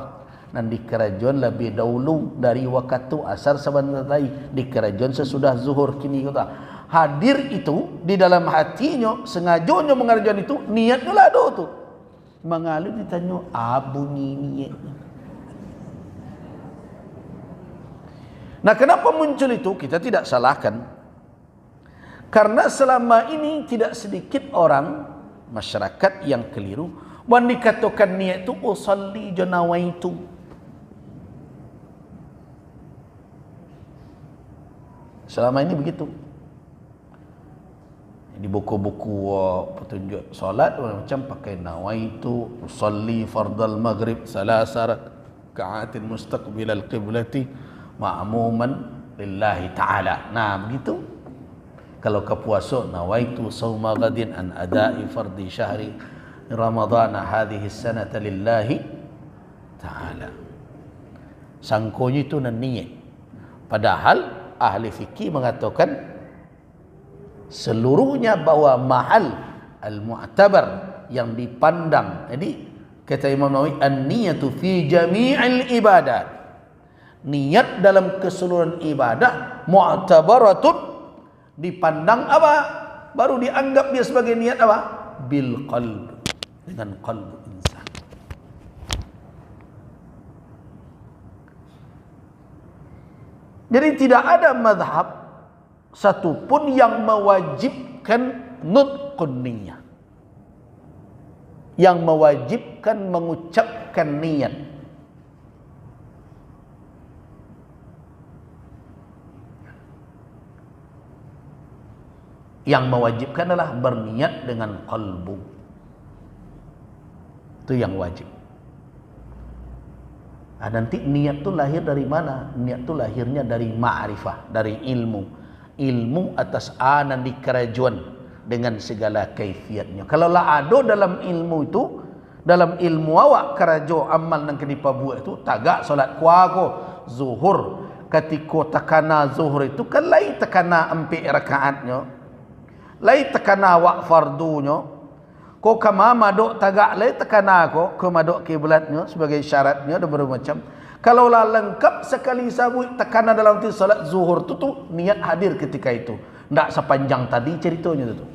dan di kerajaan lebih dahulu dari waktu asar sebentar tadi, di kerajaan sesudah zuhur kini kata. Hadir itu di dalam hatinya, sengaja mengerjakan itu, niatnya lah ada tu. Mengalir ditanya, bunyi niatnya. Nah, kenapa muncul itu? Kita tidak salahkan. Karena selama ini tidak sedikit orang masyarakat yang keliru, wan dikatakan niat itu usalli janawaitu. Selama ini begitu. Di buku-buku petunjuk solat macam pakai nawaitu usalli fardal maghrib salasar ka'atin mustaqbilal qiblati ma'muman lillahi ta'ala. Nah, begitu. Kalau ke puasa, nawaitu sawma ghadin an ada'i fardi syahri ramadhana hadhihi sanata lillahi ta'ala. Sangkonya itu niat. Padahal ahli fikih mengatakan seluruhnya bahwa mahal al-mu'tabar yang dipandang. Jadi kata Imam Nawawi, an-niyatu fi jami'il ibadat. Niat dalam keseluruhan ibadah mu'tabaratun, dipandang apa? Baru dianggap dia sebagai niat apa? Bil qalb, dengan qalb insan. Jadi tidak ada mazhab satupun yang mewajibkan nutqun niyah, yang mewajibkan mengucapkan niat. Yang mewajibkan adalah berniat dengan qalbu. Itu yang wajib. Nanti niat itu lahir dari mana? Niat itu lahirnya dari ma'rifah, dari ilmu. Ilmu atas anan di kerajaan dengan segala kaifiatnya. Kalau lah ada dalam ilmu itu, dalam ilmu awak kerajaan amal yang kena buat itu, tagak solat kuago zuhur. Ketika takana zuhur itu kan lain takana 4 rakaatnya. Lai tekana wak fardunya, ko kama madok tagak lai tekana ko madok kiblatnya sebagai syaratnya ada bermacam. Kalau lah lengkap sekali sabut tekana dalam salat zuhur tu niat hadir ketika itu. Ndak sepanjang tadi ceritanya tu.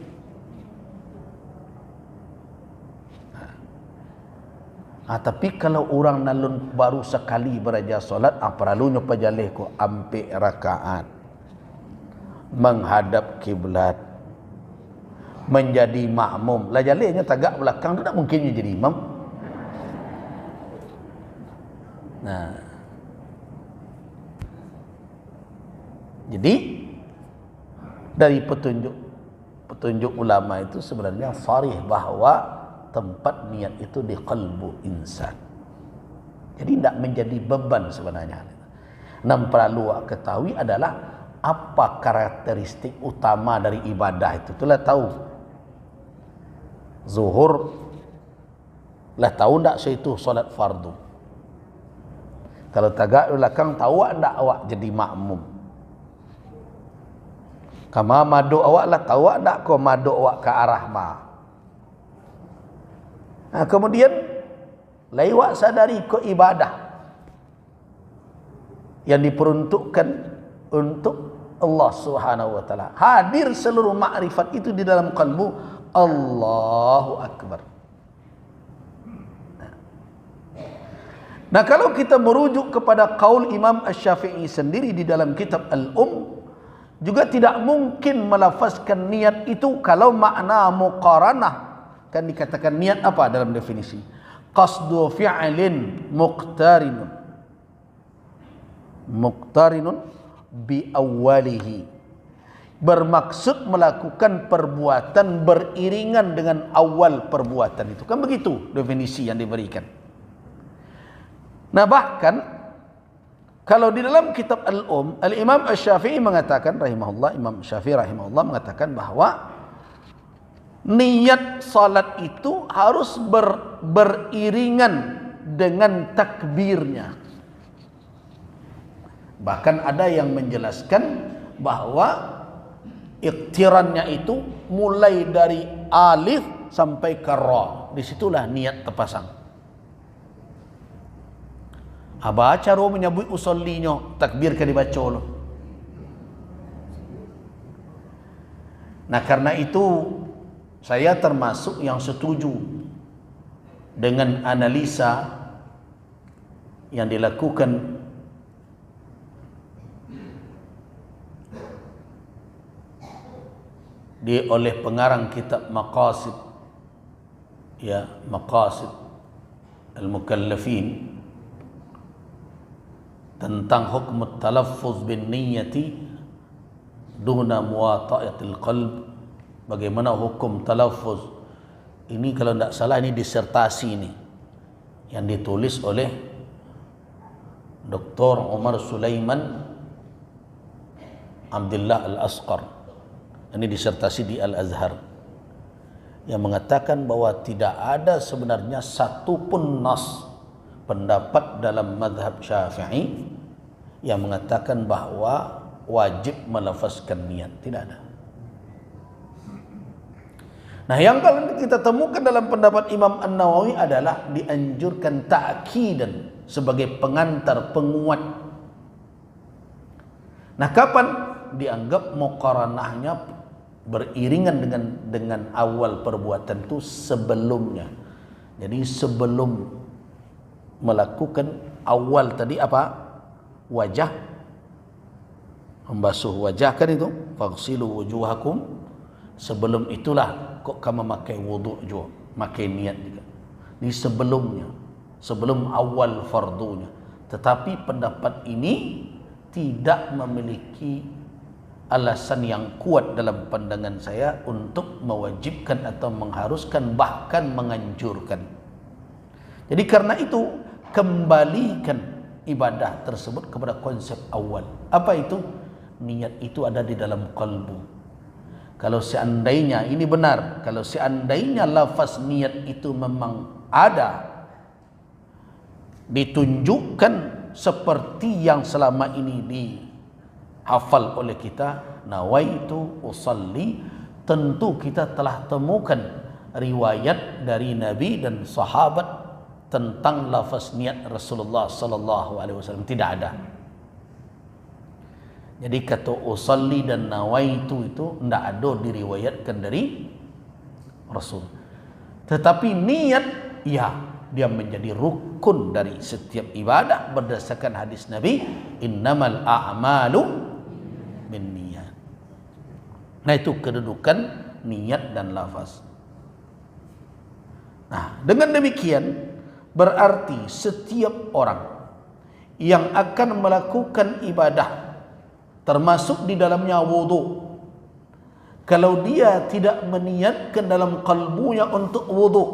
Tapi kalau orang nalun baru sekali beraja solat, perlunya pajalih ko 4 rakaat. menghadap kiblat, menjadi makmum. Lah jalannya tagak belakang tu tak mungkin jadi imam. Nah, jadi dari petunjuk ulama itu sebenarnya sarih bahwa tempat niat itu di qalbu insan. Jadi tidak menjadi beban sebenarnya. Yang perlu ketahui adalah apa karakteristik utama dari ibadah itu. Itulah tahu. Zuhur lah tahu tak itu solat fardu. Kalau tagak belakang tahu tak awak jadi makmum. Kama maduk awak lah tahu tak kau maduk awak ke arah ma. Nah, kemudian lewat sadari ke ibadah yang diperuntukkan untuk Allah Subhanahu wa taala. Hadir seluruh makrifat itu di dalam kalbu. Allahu Akbar. Nah, kalau kita merujuk kepada qaul Imam Asy-Syafi'i sendiri di dalam kitab juga tidak mungkin melafazkan niat itu kalau makna muqaranah. Kan dikatakan niat apa dalam definisi? Qasdu fi'lin muqtarinun bi awwalihi. Bermaksud melakukan perbuatan beriringan dengan awal perbuatan itu. Kan begitu definisi yang diberikan. Nah, bahkan kalau di dalam kitab Al-Imam Asy-Syafi'i mengatakan rahimahullah, Imam Syafi'i rahimahullah mengatakan bahwa niat salat itu harus beriringan dengan takbirnya. Bahkan ada yang menjelaskan bahwa iktirannya itu mulai dari alif sampai ke ra. Disitulah niat terpasang. Baca ro menyebut usollinya, takbir kan dibaca lo. Nah, karena itu saya termasuk yang setuju dengan analisa yang dilakukan oleh pengarang kitab Maqasid Al-Mukallafin tentang hukum talaffuz bin niyyati duna muwata'atil qalb. Bagaimana hukum talaffuz ini? Kalau tidak salah ini disertasi ini yang ditulis oleh Dr. Umar Sulaiman Abdullah Al-Asqar. Ini disertasi di Al-Azhar yang mengatakan bahwa tidak ada sebenarnya satu pun nas pendapat dalam mazhab Syafi'i yang mengatakan bahwa wajib melafazkan niat. Tidak ada. Nah, yang kalau kita temukan dalam pendapat Imam An-Nawawi adalah dianjurkan ta'kidan sebagai pengantar, penguat. Nah, kapan dianggap muqaranahnya beriringan dengan awal perbuatan itu? Sebelumnya. Jadi sebelum melakukan awal tadi apa? Wajah, membasuh wajah kan itu, faghsilu wujuhakum. Sebelum itulah kok kamu pakai wudu juga, pakai niat juga. Ini sebelumnya, sebelum awal fardunya. Tetapi pendapat ini tidak memiliki alasan yang kuat dalam pandangan saya untuk mewajibkan atau mengharuskan, bahkan menganjurkan. Jadi karena itu kembalikan ibadah tersebut kepada konsep awal. Apa itu? Niat itu ada di dalam kalbu. Kalau seandainya ini benar, kalau seandainya lafaz niat itu memang ada, ditunjukkan seperti yang selama ini dihafal oleh kita, nawaitu usalli, tentu kita telah temukan riwayat dari Nabi dan sahabat tentang lafaz niat Rasulullah sallallahu alaihi wasallam. Tidak ada. Jadi kata usalli dan nawaitu itu tidak ada diriwayatkan dari Rasul. Tetapi niat, ya, dia menjadi rukun dari setiap ibadah berdasarkan hadis Nabi, innamal a'malu binniyat. Nah, itu kedudukan niat dan lafaz. Nah, dengan demikian berarti setiap orang yang akan melakukan ibadah, termasuk di dalamnya wudu, kalau dia tidak meniatkan dalam kalbunya untuk wudu,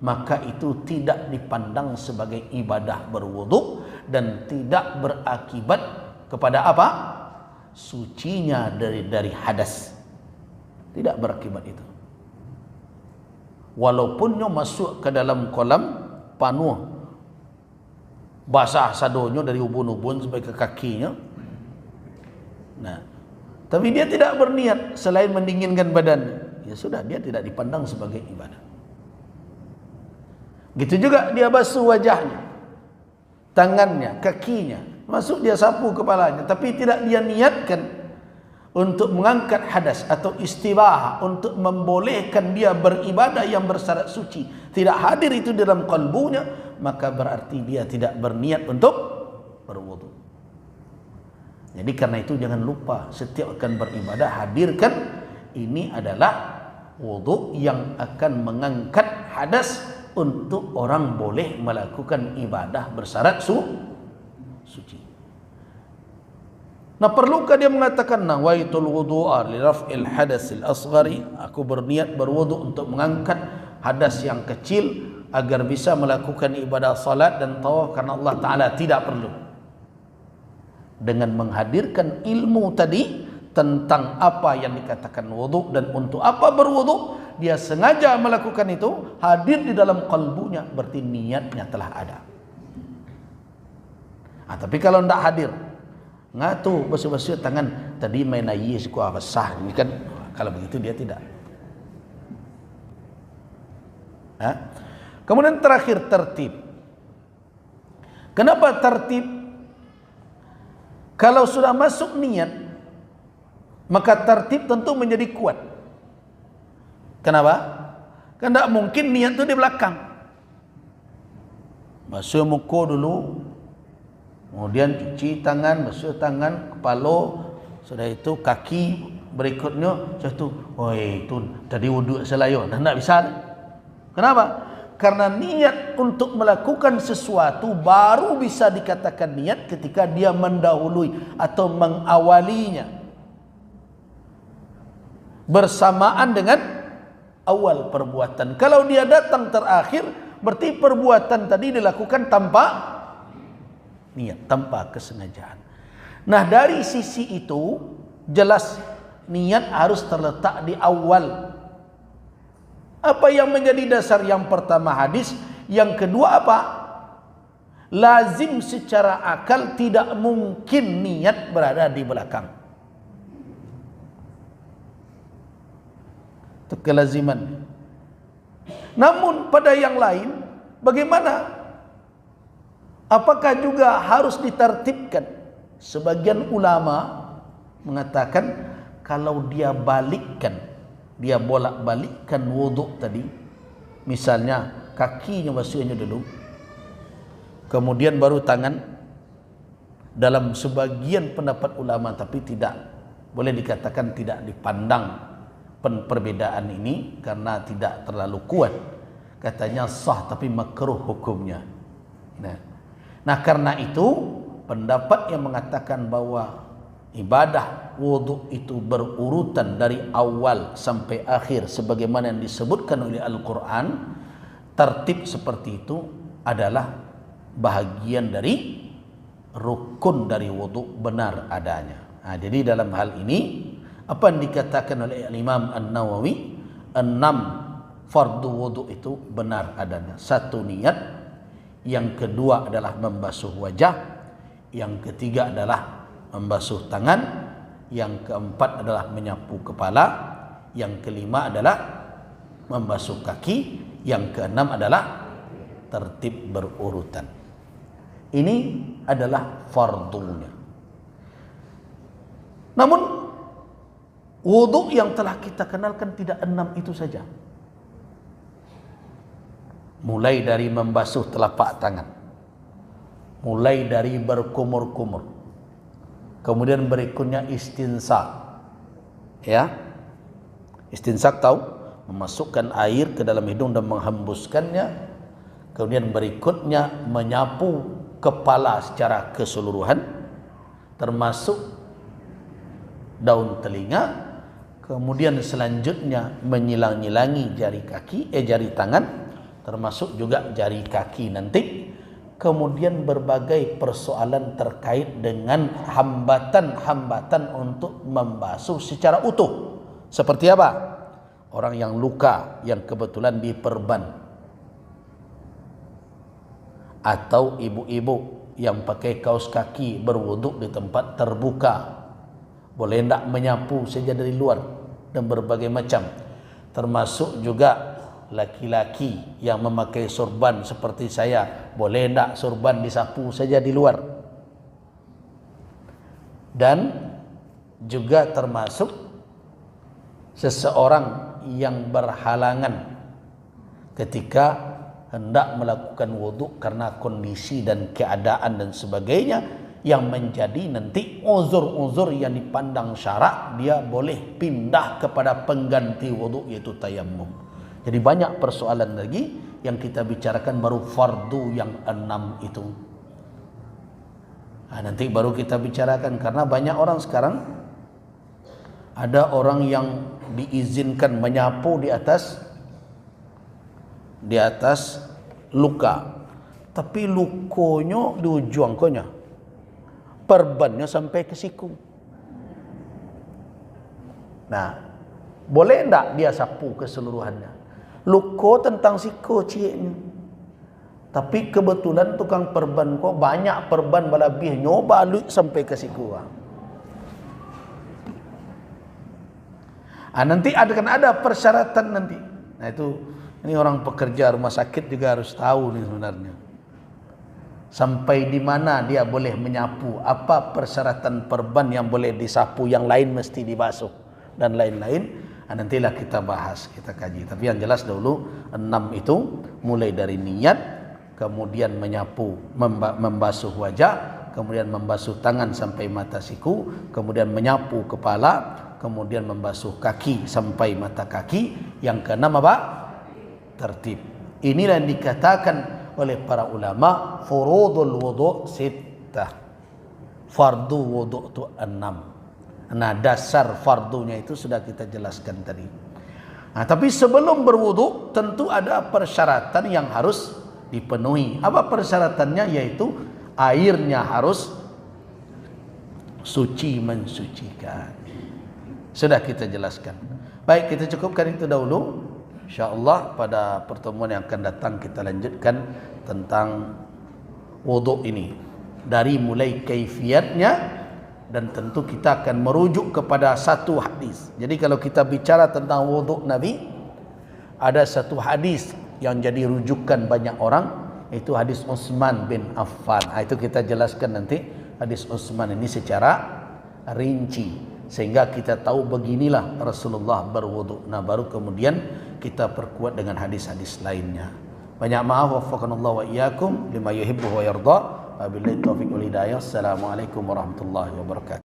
maka itu tidak dipandang sebagai ibadah berwudu dan tidak berakibat kepada apa? Sucinya dari hadas. Tidak berakibat itu. Walaupunnya masuk ke dalam kolam panuh basah sadonya dari ubun-ubun sampai ke kakinya. Nah, tapi dia tidak berniat selain mendinginkan badannya, ya sudah, dia tidak dipandang sebagai ibadah. Gitu juga dia basuh wajahnya, tangannya, kakinya, masuk dia sapu kepalanya, tapi tidak dia niatkan untuk mengangkat hadas atau istibahah, untuk membolehkan dia beribadah yang bersyarat suci, tidak hadir itu dalam kalbunya, maka berarti dia tidak berniat untuk berwudu. Jadi karena itu jangan lupa setiap akan beribadah hadirkan ini adalah wudu yang akan mengangkat hadas untuk orang boleh melakukan ibadah bersyarat suci. Nah, perlukah dia mengatakan nawaitul wudu'a li raf'il hadasil asghari, aku berniat berwudu untuk mengangkat hadas yang kecil agar bisa melakukan ibadah salat dan tawaf karena Allah Ta'ala? Tidak perlu. Dengan menghadirkan ilmu tadi tentang apa yang dikatakan wudu dan untuk apa berwudu, dia sengaja melakukan itu, hadir di dalam kalbunya, berarti niatnya telah ada. Nah, tapi kalau tidak hadir, ngatu basuh-basuh tangan, tadi main ayis ku apa sah, ini kan, kalau begitu dia tidak. Kemudian terakhir tertib. Kenapa tertib? Kalau sudah masuk niat, maka tertib tentu menjadi kuat. Kenapa? Kan tidak mungkin niat itu di belakang. Basuh muka dulu, kemudian cuci tangan, basuh tangan, kepala, sudah itu kaki, berikutnya satu. Oh, itu tadi wuduk selayu, tidak bisa. Kenapa? Karena niat untuk melakukan sesuatu baru bisa dikatakan niat ketika dia mendahului atau mengawalinya bersamaan dengan awal perbuatan. Kalau dia datang terakhir, berarti perbuatan tadi dilakukan tanpa niat, tanpa kesengajaan. Nah, dari sisi itu jelas niat harus terletak di awal. Apa yang menjadi dasar? Yang pertama hadis, yang kedua apa? Lazim secara akal tidak mungkin niat berada di belakang. Itu kelaziman. Namun pada yang lain bagaimana? Apakah juga harus ditertibkan? Sebagian ulama mengatakan kalau dia balikkan, dia bolak-balikkan wuduk tadi, misalnya kakinya basuhnya dulu, kemudian baru tangan, dalam sebagian pendapat ulama, tapi tidak boleh dikatakan tidak dipandang perbedaan ini karena tidak terlalu kuat, katanya sah tapi makruh hukumnya. Nah, karena itu pendapat yang mengatakan bahwa ibadah wudu itu berurutan dari awal sampai akhir sebagaimana yang disebutkan oleh Al-Quran, tertib seperti itu adalah bahagian dari rukun dari wudu benar adanya. Nah, jadi dalam hal ini apa yang dikatakan oleh Imam An-Nawawi, 6 fardu wudu itu benar adanya. 1 niat, yang kedua adalah membasuh wajah, yang ketiga adalah membasuh tangan, yang keempat adalah menyapu kepala, yang kelima adalah membasuh kaki, yang keenam adalah tertib berurutan. Ini adalah fardunya. Namun wudu yang telah kita kenalkan tidak 6 itu saja. Mulai dari membasuh telapak tangan, mulai dari berkumur-kumur, kemudian berikutnya istinsa, Ya. Istinsak tahu, memasukkan air ke dalam hidung dan menghembuskannya. Kemudian berikutnya menyapu kepala secara keseluruhan, termasuk daun telinga. Kemudian selanjutnya menyilang-nyilangi jari tangan, termasuk juga jari kaki nanti. Kemudian berbagai persoalan terkait dengan hambatan-hambatan untuk membasuh secara utuh. Seperti apa? Orang yang luka yang kebetulan diperban, atau ibu-ibu yang pakai kaos kaki berwuduk di tempat terbuka, boleh tidak menyapu saja dari luar, dan berbagai macam. Termasuk juga laki-laki yang memakai sorban seperti saya, boleh tidak sorban disapu saja di luar. Dan juga termasuk seseorang yang berhalangan ketika hendak melakukan wuduk karena kondisi dan keadaan dan sebagainya, yang menjadi nanti uzur-uzur yang dipandang syarak, dia boleh pindah kepada pengganti wuduk, yaitu tayammum. Jadi banyak persoalan lagi yang kita bicarakan, baru fardu yang 6 itu. Nanti baru kita bicarakan, karena banyak orang sekarang, ada orang yang diizinkan menyapu di atas luka, tapi lukonya di ujung konya, perbannya sampai ke siku. Nah, boleh enggak dia sapu keseluruhannya? Luko tentang siku ciknya, tapi kebetulan tukang perban kok banyak perban balabih, nyoba lu sampai ke siku. Nanti ada persyaratan nanti. Nah itu, ini orang pekerja rumah sakit juga harus tahu nih sebenarnya. Sampai di mana dia boleh menyapu, apa persyaratan perban yang boleh disapu, yang lain mesti dibasuh, dan lain-lain. Nantilah kita bahas, kita kaji. Tapi yang jelas dahulu 6 itu, mulai dari niat, kemudian menyapu, membasuh wajah, kemudian membasuh tangan sampai mata siku, kemudian menyapu kepala, kemudian membasuh kaki sampai mata kaki. Yang keenam apa? Tertib. Inilah yang dikatakan oleh para ulama furudul wudu' sittah. Fardu wudu' itu 6. Nah, dasar fardunya itu sudah kita jelaskan tadi. Nah, tapi sebelum berwudu tentu ada persyaratan yang harus dipenuhi. Apa persyaratannya? Yaitu airnya harus suci, mensucikan. Sudah kita jelaskan. Baik, kita cukupkan itu dahulu. InsyaAllah pada pertemuan yang akan datang kita lanjutkan tentang wudu ini, dari mulai kaifiatnya, dan tentu kita akan merujuk kepada satu hadis. Jadi kalau kita bicara tentang wudu Nabi, ada satu hadis yang jadi rujukan banyak orang, itu hadis Utsman bin Affan. Itu kita jelaskan nanti hadis Utsman ini secara rinci, sehingga kita tahu beginilah Rasulullah berwudu. Nah, baru kemudian kita perkuat dengan hadis-hadis lainnya. Banyak maaf, waffaqanallahu wa iyyakum lima yuhibbu wa yarda. Wabillahi taufiq wal hidayah. Assalamualaikum warahmatullahi wabarakatuh.